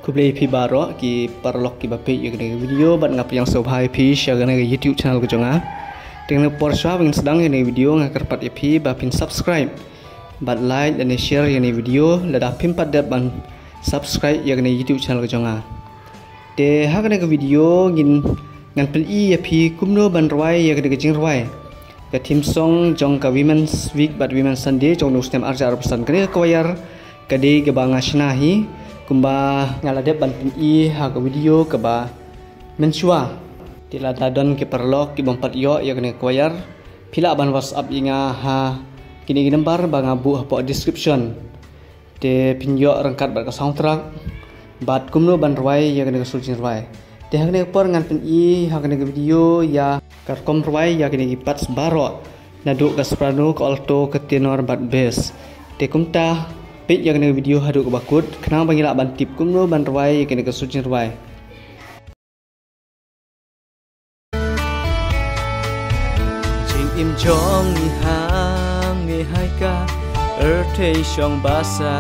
Kublai pi baro ki parlok ki bape yang dengan video bat ngap yang sobhai pi share dengan YouTube channel ko jonga. Dengan porsha bang sedang yang video ngakar pat pi bapin subscribe. Bat like dan share yang video lada pin pat dat ban subscribe yang dengan YouTube channel ko jonga. De ha dengan video ngin ngan pel ya pi kumno ban rwai yang dengan jing rwai. Ka team song jong ka Women's Week bat Women's Sunday jong no stem arja pesan kene ko yar kade ke banga shnahi kumba ngaladep bantin i ha ke video ke ba mensua tila dadon ke perlok ki bompat yo ya kene koyar pila ban WhatsApp inga ha kini nomor banga bu ha description te pinyo rangkat bat ka soundtrack bat kumno ban rwai ya kene sulcin rwai te ha kene por ngan pin i ha kene video ya kar kom rwai ya kene pat baro naduk ka soprano ka alto ka tenor bat bass te kumta pit yang kena video haduk bakut kenang bangila ban tip kumno ban rwai kena kesucin rwai jing im jong ni hang ni hai ka thei shong basa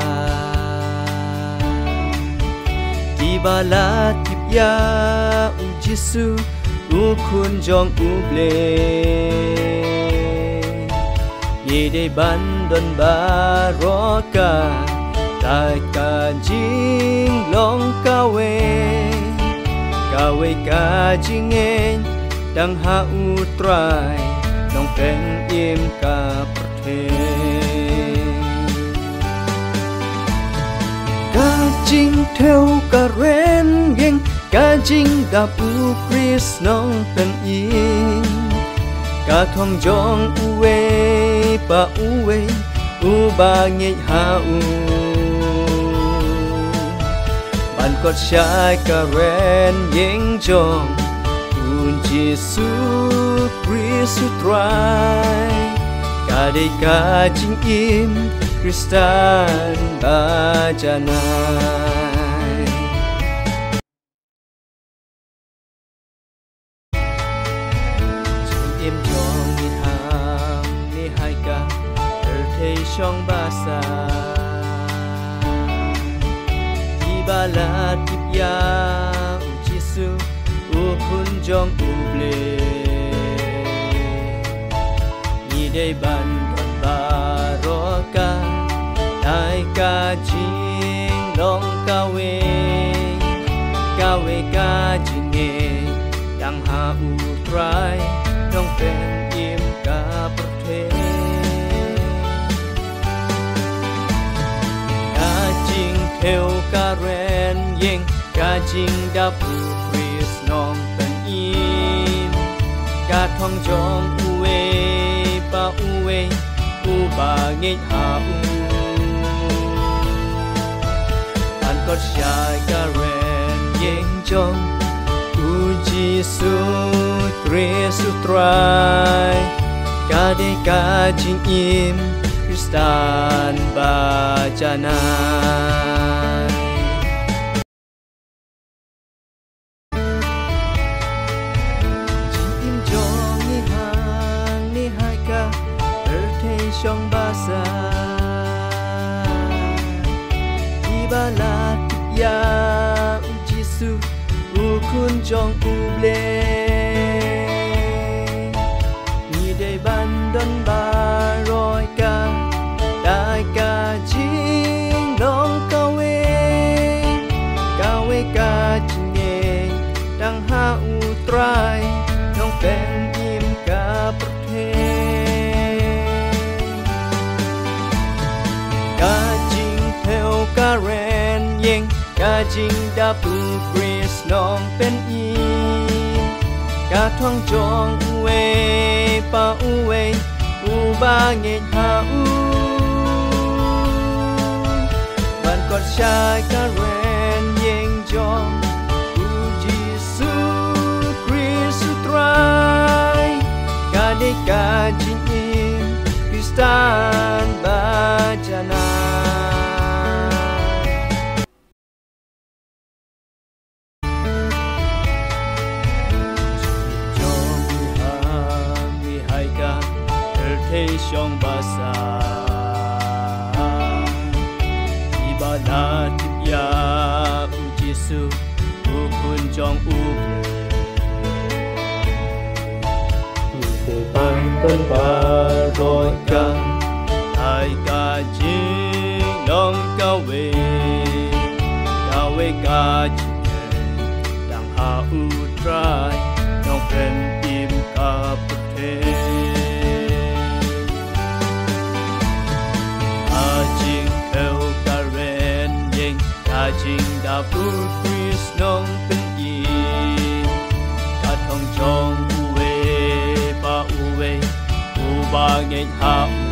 di bala tip ya u jisu u kun jong u ble ye de ban don ba ro ka tai ka jing long ka we ka jing en dang ha u trai nong pen im ka prathe ka jing theo ka ren yeng ka jing da pu kris nong pen im ka thong jong uwe pa uwe u ba nge ha u ban kot shai ka ren yeng jong un Jesu Christu trai ka de ka jing im Kristan ba janai jing im jong ni ham ni hai ka thei shong basa di bala tip ya u Jesu u kun jong u ble ni dei ban kan ba ro ka dai ka jing long ka we ka jing e dang ha u trai dong pen im ka prathe theo ka ren yeng ka jing da pu kris nong pen im ka thong jong uwe pa uwe u ba nge ha u an kot shai ka ren yeng jong u Jesu Kristu trai ka de ka jing im Kristan ba janai jing im jong ni hang ni hai ka thei shong basa di bala ya u Jesu u kun jong u ble ni dei ban don ba roi ka dai ka jing long ka we ka jing e dang ha u trai nong pen im ka prathe ka jing theo ka ren yeng ka jing da pu kris nong pen im ka thong jong uwe pa uwe u ba nge ha u ban kot shai ka ren yeng jong u Jesu Kristu trai ka de ka jing im Kristan ba janai jong ni hang ni hai ka thei shong basa di bala tip ya u Giêsu u kun trong u từ ban tân ba rồi ca ai ca chi long cao về ca chi đang hạ u trai trong bên im ca bút thế chinh theo ca ren nhanh ca chinh đã bút Christ nong bên yên ca thong trong uwe ba ngày hạ